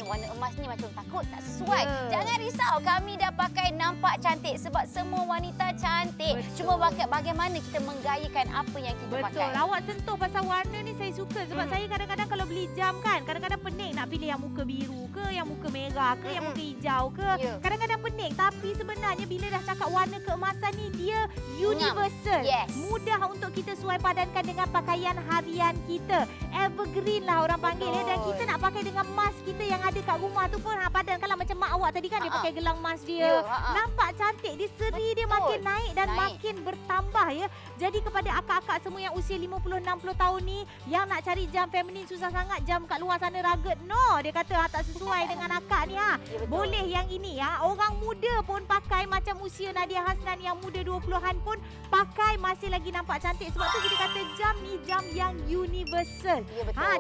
Warna emas ni macam takut tak sesuai. Jangan risau, kami dah pakai, nampak cantik sebab semua wanita cantik. Cuma bagaimana kita menggayakan apa yang kita pakai. Betul. Awak sentuh pasal warna ni saya suka sebab saya kadang-kadang kalau beli jam kan, kadang-kadang pening nak pilih yang muka biru ke, yang muka merah ke, yang muka hijau ke. Kadang-kadang pening, tapi sebenarnya bila dah cakap warna keemasan ni, dia universal. Mudah untuk kita sesuai padankan dengan pakaian harian kita. Evergreen lah orang panggil ya. Dan kita nak pakai dengan mask kita yang ada kat rumah tu pun padankanlah macam mak awak tadi kan, dia pakai gelang mask dia. Nampak cantik, dia seri dia makin naik dan makin bertambah ya. Jadi kepada akak-akak semua yang usia 50-60 tahun ni yang nak cari jam feminin susah sangat, jam kat luar sana rugged. No, dia kata tak sesuai dengan akak ni Boleh yang ini Orang muda pun pakai, macam usia Nadia Hasnan yang muda 20-an pun pakai, masih lagi nampak cantik. Sebab tu kita kata jam ni jam yang universal.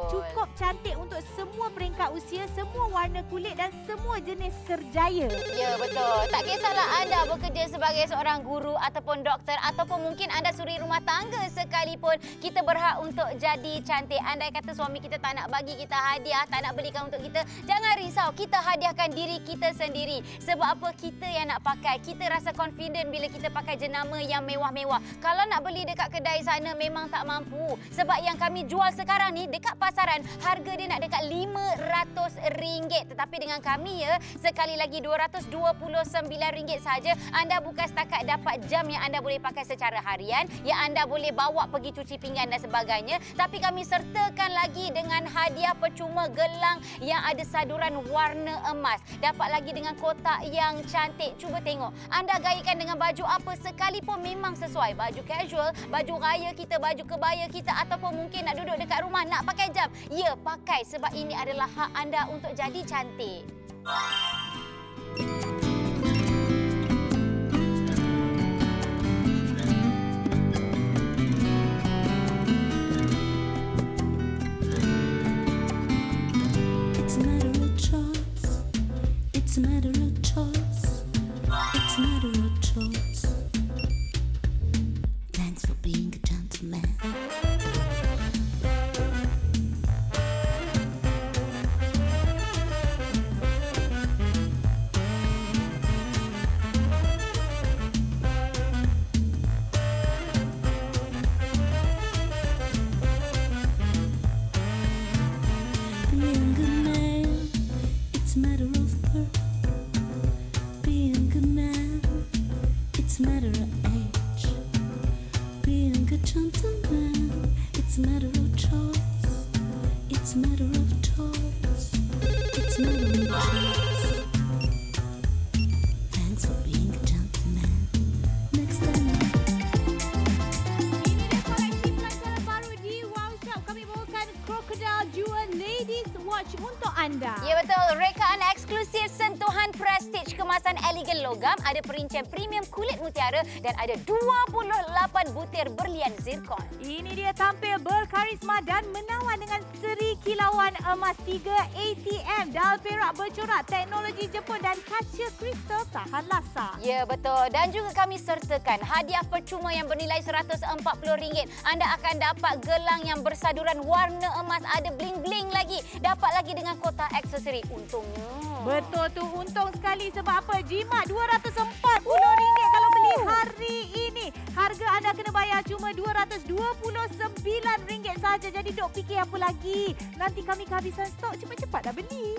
Cukup cantik untuk semua peringkat usia, semua warna kulit dan semua jenis kerjaya. Ya, betul. Tak kisahlah anda bekerja sebagai seorang guru ataupun doktor ataupun mungkin anda suri rumah tangga sekalipun, kita berhak untuk jadi cantik. Andai kata suami kita tak nak bagi kita hadiah, tak nak belikan untuk kita, jangan risau, kita hadiahkan diri kita sendiri. Sebab apa? Kita yang nak pakai, kita rasa confident bila kita pakai jenama yang mewah-mewah. Kalau nak beli dekat kedai sana memang tak mampu. Sebab yang kami jual sekarang ni dekat pasaran, harga dia nak dekat RM500. Tetapi dengan kami sekali lagi RM229 saja. Anda bukan setakat dapat jam yang anda boleh pakai secara harian, yang anda boleh bawa pergi cuci pinggan dan sebagainya, tapi kami sertakan lagi dengan hadiah percuma gelang yang ada saduran warna emas. Dapat lagi dengan kotak yang cantik. Cuba tengok, anda gayakan dengan baju apa sekalipun memang sesuai. Baju casual, baju raya kita, baju kebaya kita, ataupun mungkin nak duduk dekat rumah nak pakai jam. Ya, pakai sebab ini adalah hak anda untuk jadi cantik. It's a matter of choice. It's a matter of choice. It's a matter of choice. Thanks for being a gentleman. Being a good man, it's a matter of birth. Being a good man, it's a matter of age. Being a good gentleman, it's a matter of choice. It's a matter of choice. It's a matter of choice. Thanks for being a gentleman. Next time. Ini dia koleksi pelancaran baru di Wow Shop. Kami bawakan Crocodile Jewel Ladies Watch untuk anda. Ya, betul. Rekaan eksklusif sentuhan prestige kemasan elegan logam, ada perincian premium kulit mutiara dan ada 28 butir berlian zirkon. Ini dia tampil berkarisma dan menawan dengan seri kilauan emas 3 ATM, dial perak bercorak, teknologi Jepun dan kaca kristal tahan lasa. Ya, betul. Dan juga kami sertakan hadiah percuma yang bernilai RM140. Anda akan dapat gelang yang bersaduran warna emas, ada bling-bling lagi. Dapat lagi dengan kotak aksesori. Untungnya. Betul tu, untung sekali sebab apa? Jimat RM240 kalau beli hari ini. Harga anda kena bayar cuma RM229 saja. Jadi dok fikir apa lagi? Nanti kami kehabisan stok, cepat-cepat dah beli.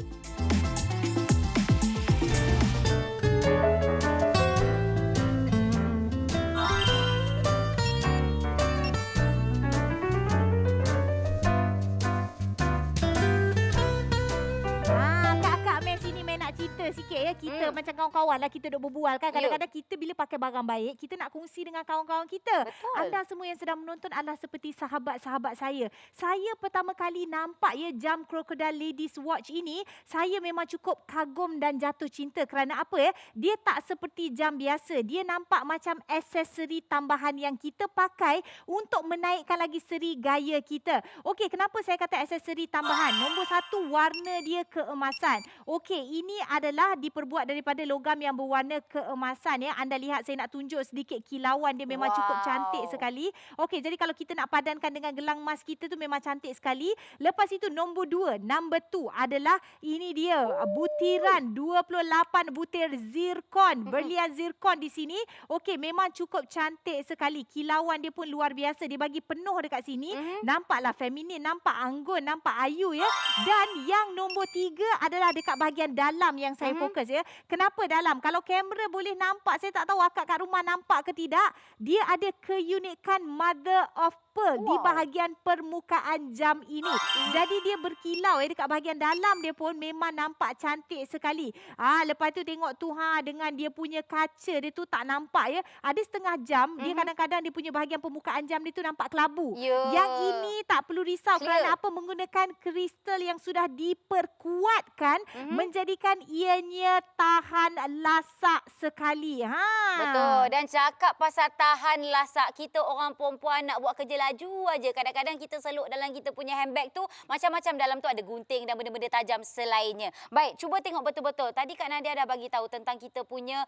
Kak Mel sini main nak cerita sikit ya. Kita macam kawan-kawan lah, kita duk berbual kan. Kadang-kadang kita bila pakai barang baik, kita nak kongsi dengan kawan-kawan kita. Betul. Anda semua yang sedang menonton adalah seperti sahabat-sahabat saya. Saya pertama kali nampak ya jam Crocodile Ladies Watch ini, saya memang cukup kagum dan jatuh cinta. Kerana apa ya? Dia tak seperti jam biasa. Dia nampak macam aksesori tambahan yang kita pakai untuk menaikkan lagi seri gaya kita. Okey, kenapa saya kata aksesori tambahan? Nombor satu, warna dia keemasan. Okey, ini adalah diperbuat daripada logam yang berwarna keemasan ya. Anda lihat saya nak tunjuk sedikit kilauan dia, memang cukup cantik sekali. Okey, jadi kalau kita nak padankan dengan gelang emas kita tu memang cantik sekali. Lepas itu nombor 2, number 2 adalah ini dia butiran 28 butir zirkon, berlian zirkon di sini. Okey, memang cukup cantik sekali. Kilauan dia pun luar biasa. Dia bagi penuh dekat sini. Nampaklah feminin, nampak anggun, nampak ayu ya. Dan yang nombor 3 adalah dekat bahagian dalam yang saya fokus ya. Kenapa dalam? Kalau kamera boleh nampak, saya tak tahu akak kat rumah nampak ke tidak, dia ada keunikan mother of pearl di bahagian permukaan jam ini. Jadi dia berkilau dekat bahagian dalam dia pun memang nampak cantik sekali. Lepas tu tengok tu dengan dia punya kaca dia tu tak nampak ya. Ada setengah jam dia kadang-kadang dia punya bahagian permukaan jam dia tu nampak kelabu. Yang ini tak perlu risau kerana apa, menggunakan kristal yang sudah diperkuatkan menjadikan ianya tahan lasak sekali. Betul. Dan cakap pasal tahan lasak, kita orang perempuan nak buat kerja laju aja. Kadang-kadang kita seluk dalam kita punya handbag tu, macam-macam dalam tu ada gunting dan benda-benda tajam selainnya. Baik, cuba tengok betul-betul. Tadi Kak Nadia dah bagi tahu tentang kita punya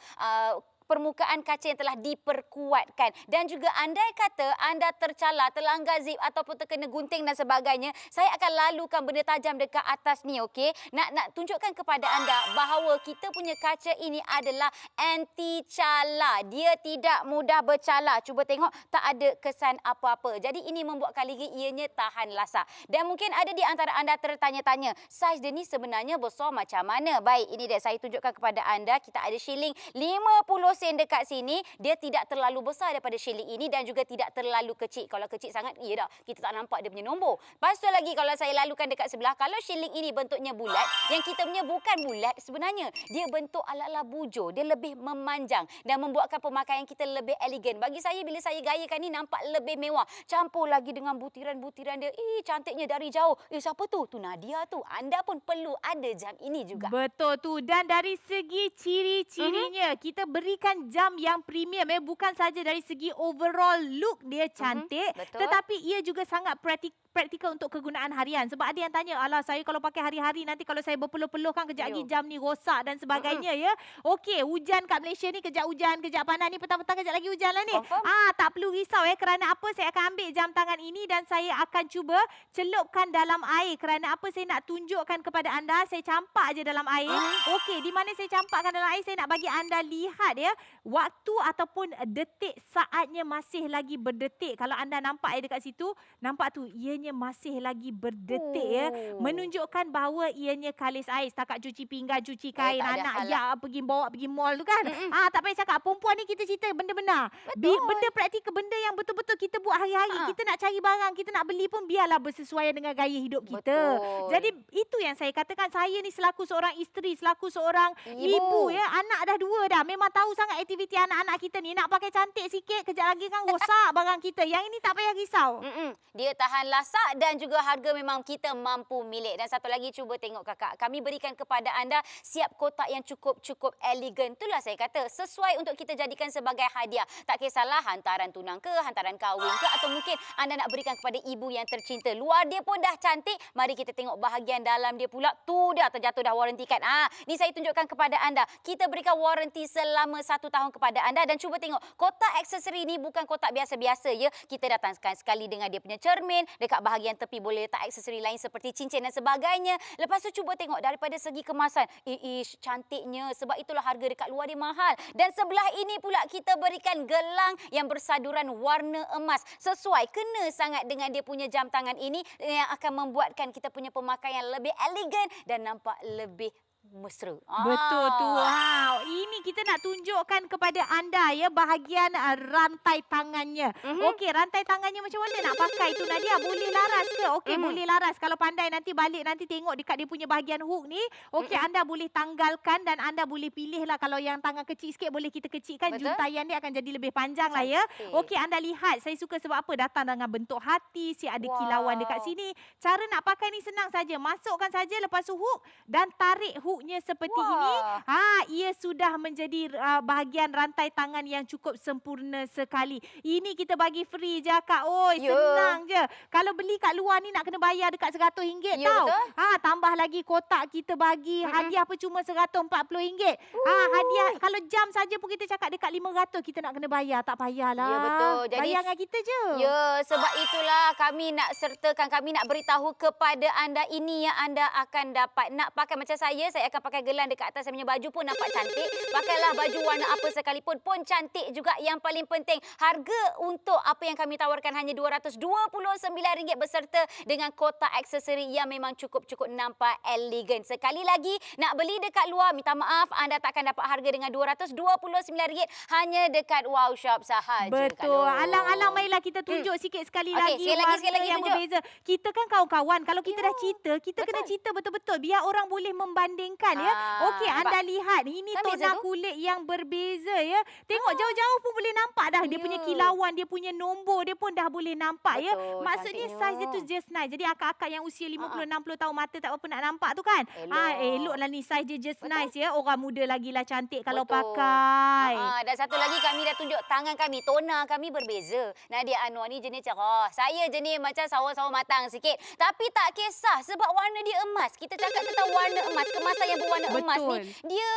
permukaan kaca yang telah diperkuatkan. Dan juga andai kata anda tercalar, terlanggar zip ataupun terkena gunting dan sebagainya, saya akan lalukan benda tajam dekat atas ni, okey? Nak tunjukkan kepada anda bahawa kita punya kaca ini adalah anti cala. Dia tidak mudah bercala. Cuba tengok, tak ada kesan apa-apa. Jadi ini membuatkan lagi ianya tahan lasak. Dan mungkin ada di antara anda tertanya-tanya, saiz dia ni sebenarnya besar macam mana? Baik, ini dia saya tunjukkan kepada anda. Kita ada shilling 50 sen dekat sini. Dia tidak terlalu besar daripada shilling ini dan juga tidak terlalu kecil. Kalau kecil sangat, iya dah, kita tak nampak dia punya nombor. Lepas tu lagi kalau saya lalukan dekat sebelah, kalau shilling ini bentuknya bulat, yang kita punya bukan bulat sebenarnya. Dia bentuk ala-ala bujur. Dia lebih memanjang dan membuatkan pemakaian kita lebih elegan. Bagi saya, bila saya gayakan ni nampak lebih mewah. Campur lagi dengan butiran-butiran dia. Cantiknya dari jauh. Siapa tu? Tu Nadia tu. Anda pun perlu ada jam ini juga. Betul tu. Dan dari segi ciri-cirinya, kita berikan jam yang premium bukan saja dari segi overall look dia cantik, tetapi ia juga sangat praktikal untuk kegunaan harian. Sebab ada yang tanya, alah saya kalau pakai hari-hari nanti kalau saya berpeluh-peluh kan kejap lagi jam ni rosak dan sebagainya ya. Okey, hujan kat Malaysia ni kejap hujan, kejap panas ni, petang-petang kejap lagi hujan lah ni. Tak perlu risau kerana apa, saya akan ambil jam tangan ini dan saya akan cuba celupkan dalam air. Kerana apa, saya nak tunjukkan kepada anda, saya campak je dalam air. Okey, di mana saya campakkan dalam air, saya nak bagi anda lihat ya, waktu ataupun detik saatnya masih lagi berdetik. Kalau anda nampak dekat situ, nampak tu ianya masih lagi berdetik ya, menunjukkan bahawa ianya kalis air. Setakat cuci pinggan, cuci kain anak pergi bawa pergi mall tu kan. Tak payah cakap, perempuan ni kita cerita benda benar. Benda praktikal, benda yang betul-betul kita buat hari-hari. Kita nak cari barang, kita nak beli pun biarlah bersesuaian dengan gaya hidup kita. Jadi itu yang saya katakan, saya ni selaku seorang isteri, selaku seorang ibu ya, anak dah 2 dah, memang tahu sangat aktiviti anak-anak kita ni. Nak pakai cantik sikit, kejap lagi kan rosak barang kita. Yang ini tak payah risau. Dia tahan lasak dan juga harga memang kita mampu milik. Dan satu lagi, cuba tengok kakak, kami berikan kepada anda siap kotak yang cukup elegan. Itulah saya kata, sesuai untuk kita jadikan sebagai hadiah. Tak kisahlah hantaran tunang ke, hantaran kahwin ke, atau mungkin anda nak berikan kepada ibu yang tercinta. Luar dia pun dah cantik, mari kita tengok bahagian dalam dia pula. Tu dah terjatuh dah waranti kan. Ni saya tunjukkan kepada anda, kita berikan waranti selama 1 tahun kepada anda. Dan cuba tengok, kotak aksesori ni bukan kotak biasa-biasa ya. Kita datangkan sekali dengan dia punya cermin. Dekat bahagian tepi boleh letak aksesori lain seperti cincin dan sebagainya. Lepas tu cuba tengok daripada segi kemasan. Cantiknya, sebab itulah harga dekat luar dia mahal. Dan sebelah ini pula kita berikan gelang yang bersaduran warna emas. Sesuai, kena sangat dengan dia punya jam tangan ini yang akan membuatkan kita punya pemakaian lebih elegan dan nampak lebih mesra. Betul tu. Wow. Ini kita nak tunjukkan kepada anda ya bahagian rantai tangannya. Okey, rantai tangannya macam mana nak pakai tu Nadia? Boleh laras ke? Okey, boleh laras. Kalau pandai nanti balik nanti tengok dekat dia punya bahagian hook ni. Okey, anda boleh tanggalkan dan anda boleh pilih lah kalau yang tangan kecil sikit boleh kita kecilkan. Betul. Juntaian dia akan jadi lebih panjang lah ya. Cantik. Okey, anda lihat. Saya suka sebab apa? Datang dengan bentuk hati. Si ada kilauan dekat sini. Cara nak pakai ni senang saja. Masukkan saja lepas tu hook dan tarik hooknya seperti ini. Ia sudah menjadi bahagian rantai tangan yang cukup sempurna sekali. Ini kita bagi free je Kak. Oi, Ya. senang je. Kalau beli kat luar ni nak kena bayar dekat RM100 Ya, tau. betul. Tambah lagi kotak kita bagi hadiah percuma RM140. Hadiah kalau jam saja pun kita cakap dekat RM500 kita nak kena bayar. Tak payahlah. Ya, betul. Jadi bayar dengan kita je. Ya, sebab itulah kami nak sertakan, kami nak beritahu kepada anda ini yang anda akan dapat. Nak pakai macam saya akan pakai gelang dekat atas saya punya baju pun nampak cantik. Pakailah baju warna apa sekalipun pun cantik juga. Yang paling penting, harga untuk apa yang kami tawarkan hanya RM229 beserta dengan kotak aksesori yang memang cukup nampak elegan. Sekali lagi, nak beli dekat luar, minta maaf, anda takkan dapat harga dengan RM229 hanya dekat Wow Shop sahaja. Betul. Alang-alang marilah kita tunjuk sikit sekali Okey, lagi sekali lagi yang tunjuk. berbeza. Kita kan kawan-kawan. Kalau kita dah cerita, kita kena cerita betul-betul biar orang boleh membandingkan ya. Okey, nampak? anda lihat ini Kan beza tona tu? kulit yang berbeza ya. Tengok jauh-jauh pun boleh nampak dah dia punya kilauan, dia punya nombor dia pun dah boleh nampak ya. Betul, Maksudnya cantiknya. saiz dia tu just nice. Jadi akak-akak yang usia 50-60 tahun mata tak apa nak nampak tu kan. Eloklah ni saiz dia just nice ya. Orang muda lagilah cantik kalau Betul. pakai. Dan satu lagi kami dah tunjuk tangan kami. Tona kami berbeza. Nadia Anwar ni jenis cerah. Saya jenis macam sawo-sawo matang sikit. Tapi tak kisah sebab warna dia emas. Kita cakap tentang warna emas. Kemasan yang berwarna emas ni dia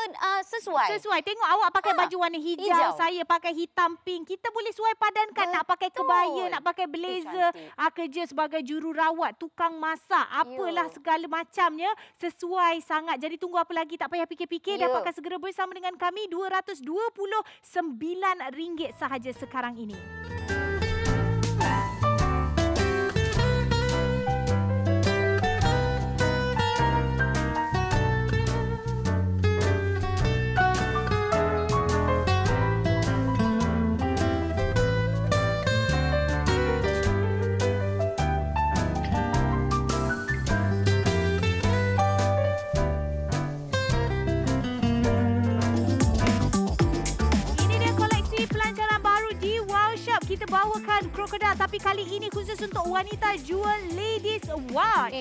sesuai. Sesuai. Tengok awak pakai baju warna hijau. Saya pakai hitam pink. Kita boleh sesuai padankan. Nak pakai kebaya, nak pakai blazer. Kerja sebagai jururawat, tukang masak. Apalah segala macamnya. Sesuai sangat. Jadi tunggu apa lagi? Tak payah fikir-fikir. Dapatkan segera bersama dengan kami. RM229 sahaja sekarang ini. Kita bawakan krokodil tapi kali ini khusus untuk wanita jual ladies watch.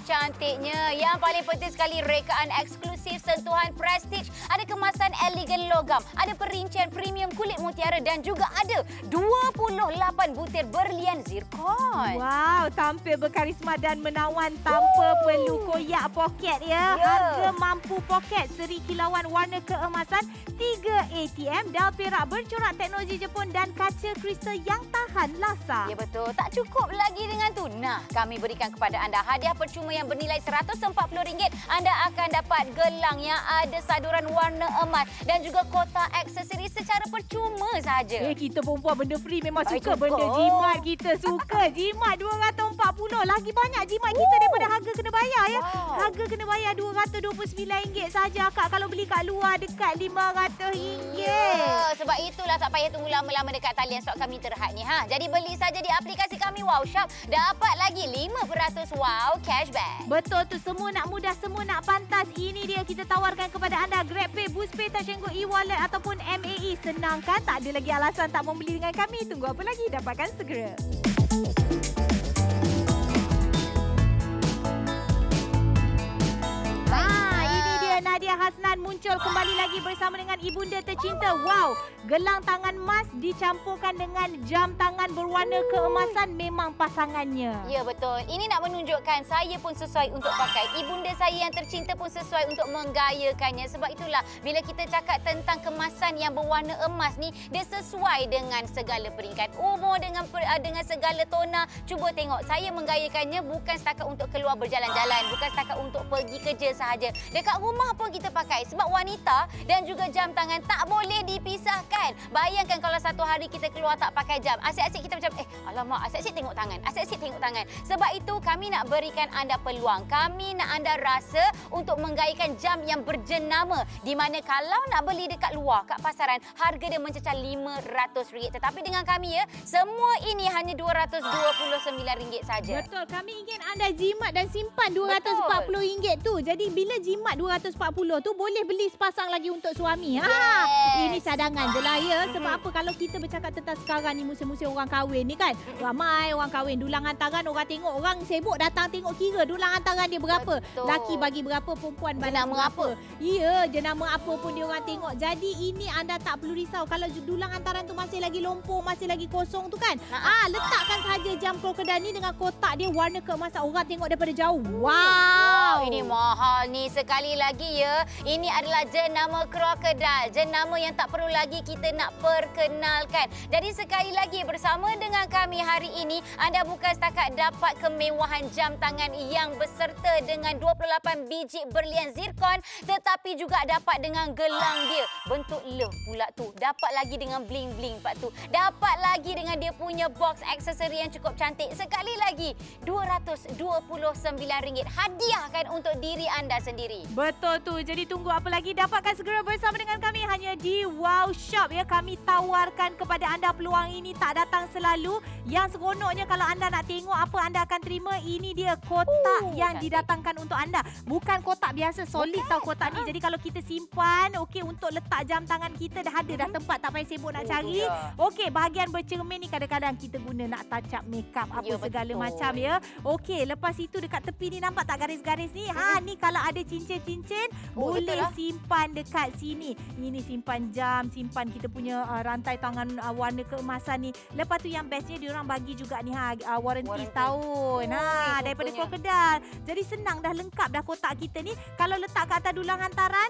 Cantiknya. Yang paling penting sekali rekaan eksklusif, sentuhan prestige, ada kemasan elegan logam, ada perincian premium kulit mutiara dan juga ada 28 butir berlian zirkon. Wow, tampil berkarisma dan menawan tanpa perlu koyak poket ya. Harga mampu poket, seri kilauan warna keemasan, 3 ATM, dial perak bercorak teknologi Jepun dan kaca kristal yang tahan lasa. Ya betul. Tak cukup lagi dengan tu. Nah, kami berikan kepada anda hadiah percuma yang bernilai RM140. Anda akan dapat gelang yang ada saduran warna emas dan juga kotak aksesori secara percuma sahaja. Kita perempuan benda free memang Baik suka juga. benda jimat. Kita suka jimat RM240. Lagi banyak jimat kita daripada harga kena bayar ya. Harga kena bayar RM229 sahaja Kak. Kalau beli kat luar dekat RM500. Ya, sebab itulah tak payah tunggu lama-lama dekat talian stok kami terhad ni. Jadi beli saja di aplikasi kami Wow Shop. Dapat lagi 5% wow cashback. Betul tu, semua nak mudah, semua nak pantas. Ini dia kita tawarkan kepada anda GrabPay, BoostPay, Tashengo e-wallet ataupun MAE. Senang kan? Tak ada lagi alasan tak membeli dengan kami. Tunggu apa lagi? Dapatkan segera. Nadia Hasnan muncul kembali lagi bersama dengan ibunda tercinta. Wow, gelang tangan emas dicampurkan dengan jam tangan berwarna keemasan memang pasangannya. Ya betul. Ini nak menunjukkan saya pun sesuai untuk pakai. Ibunda saya yang tercinta pun sesuai untuk menggayakannya. Sebab itulah bila kita cakap tentang kemasan yang berwarna emas ni, dia sesuai dengan segala peringkat umur, dengan segala tona. Cuba tengok, saya menggayakannya bukan setakat untuk keluar berjalan-jalan, bukan setakat untuk pergi kerja sahaja. Dekat rumah pun kita pakai sebab wanita dan juga jam tangan tak boleh dipisah. kan? Bayangkan kalau satu hari kita keluar tak pakai jam. Asyik-asyik kita macam, alamak, asyik-asyik tengok tangan. Asyik-asyik tengok tangan. Sebab itu kami nak berikan anda peluang. Kami nak anda rasa untuk menggayakan jam yang berjenama. Di mana kalau nak beli dekat luar, kat pasaran, harga dia mencecah RM500. Tetapi dengan kami ya, semua ini hanya RM229 saja. Betul, kami ingin anda jimat dan simpan RM240 tu. Jadi bila jimat RM240 tu boleh beli sepasang lagi untuk suami. Yes. Ini cadangan je lah ya. Sebab apa, kalau kita bercakap tentang sekarang ni musim-musim orang kahwin ni kan, ramai orang kahwin, dulang hantaran orang tengok, orang sibuk datang tengok kira dulang hantaran dia berapa. Betul. Laki bagi berapa, perempuan bagi Jenama berapa. apa? Ya, jenama apa pun dia orang tengok. Jadi ini anda tak perlu risau. Kalau dulang hantaran tu masih lagi lompong, masih lagi kosong tu kan. Letakkan saja jam krokodil ni dengan kotak dia warna keemasan. Orang tengok daripada jauh. Wow. Ini mahal ni. Sekali lagi ya, ini adalah jenama krokodil. Jenama yang tak perlu lagi kita nak perkenalkan. Jadi sekali lagi bersama dengan kami hari ini, anda bukan setakat dapat kemewahan jam tangan yang berserta dengan 28 biji berlian zirkon, tetapi juga dapat dengan gelang dia bentuk love pula tu. Dapat lagi dengan bling-bling part tu. Dapat lagi dengan dia punya box aksesori yang cukup cantik. Sekali lagi, RM229 hadiahkan untuk diri anda sendiri. Betul tu. Jadi tunggu apa lagi? Dapatkan segera bersama dengan kami hanya di Wow Shop ya. Kami tawarkan kepada anda peluang ini tak datang selalu. Yang seronoknya kalau anda nak tengok apa anda akan terima, ini dia kotak yang cantik. didatangkan untuk anda. Bukan kotak biasa, solid tau kotak ni. Jadi kalau kita simpan, okey, untuk letak jam tangan kita dah ada dah tempat, tak payah sibuk nak cari. Okey, bahagian bercermin ni kadang-kadang kita guna nak touch up makeup apa Ya, segala betul. macam ya. Okey, lepas itu dekat tepi ni nampak tak garis-garis ni? Ni kalau ada cincin-cincin boleh betul lah. simpan dekat sini. Ini simpan jam, simpan kita punya rantai tangan warna keemasan ni. Lepas tu yang bestnya diorang bagi juga ni warranty setahun. Daripada contohnya. krokodil. Jadi senang dah, lengkap dah kotak kita ni. Kalau letak kat atas dulang hantaran,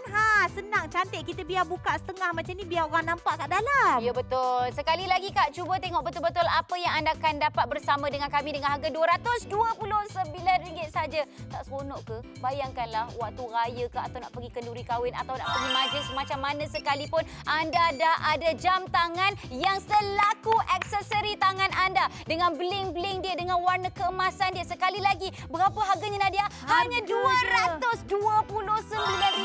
senang, cantik. Kita biar buka setengah macam ni biar orang nampak kat dalam. Ya betul. Sekali lagi Kak, cuba tengok betul-betul apa yang anda akan dapat bersama dengan kami dengan harga RM229 saja. Tak seronok ke? Bayangkanlah waktu raya ke atau nak pergi kenduri kahwin atau nak pergi majlis macam mana sekalipun, anda dah ada jam tangan yang selaku aksesori tangan anda dengan bling-bling dia, dengan warna keemasan dia. Sekali lagi, berapa harganya Nadia? Hanya RM229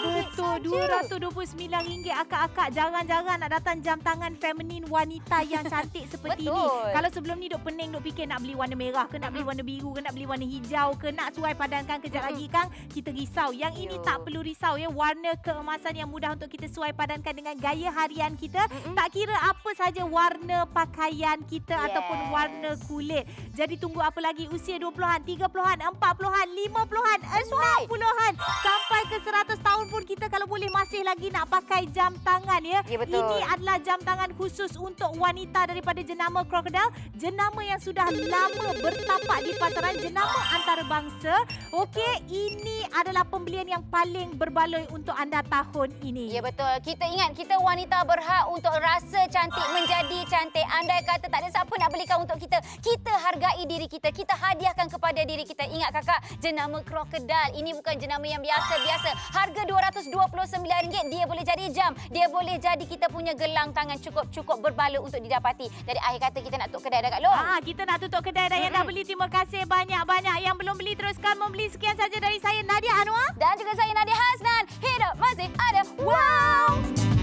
Betul, RM229. Akak-akak jarang-jarang nak datang jam tangan feminin wanita yang cantik seperti ni. Betul. Kalau sebelum ni duk pening, duk fikir nak beli warna merah ke, nak beli warna biru ke, nak beli warna hijau ke, nak suai padankan kejap lagi kan, kita risau. Yang ini tak perlu risau ya. Warna keemasan yang mudah untuk kita suai padankan dengan gaya harian kita. Tak kira apa saja warna pakaian kita ataupun warna kulit. Jadi tunggu apa lagi? Usia 20-an, 30-an, 40-an, 50-an, 60-an sampai ke 100 tahun pun kita kalau boleh masih lagi nak pakai jam tangan ya. Ya, betul. Ini adalah jam tangan khusus untuk wanita daripada jenama krokodil. Jenama yang sudah lama bertapak di pasaran, jenama antarabangsa. Okey, ini adalah pembelian yang paling berbaloi untuk anda tahun ini. Ya betul. Kita ingat kita wanita berhak untuk rasa cantik, menjadi cantik. Andai kata tak ada siapa nak belikan untuk kita, kita hargai diri kita. Kita hadiahkan kepada diri kita. Ingat kakak, jenama krokodil ini bukan jenama yang biasa-biasa. Harga RM229, dia boleh jadi jam. Dia boleh jadi kita punya gelang tangan cukup berbaloi untuk didapati. Jadi akhir kata kita nak tutup kedai dah Kak Long. Kita nak tutup kedai dah. Yang dah beli, terima kasih banyak-banyak. Yang belum beli, teruskan membeli. Sekian saja dari saya, Nadia Anwar. Dan juga saya Nadia Hasnan. Hidup masih ada. Wow!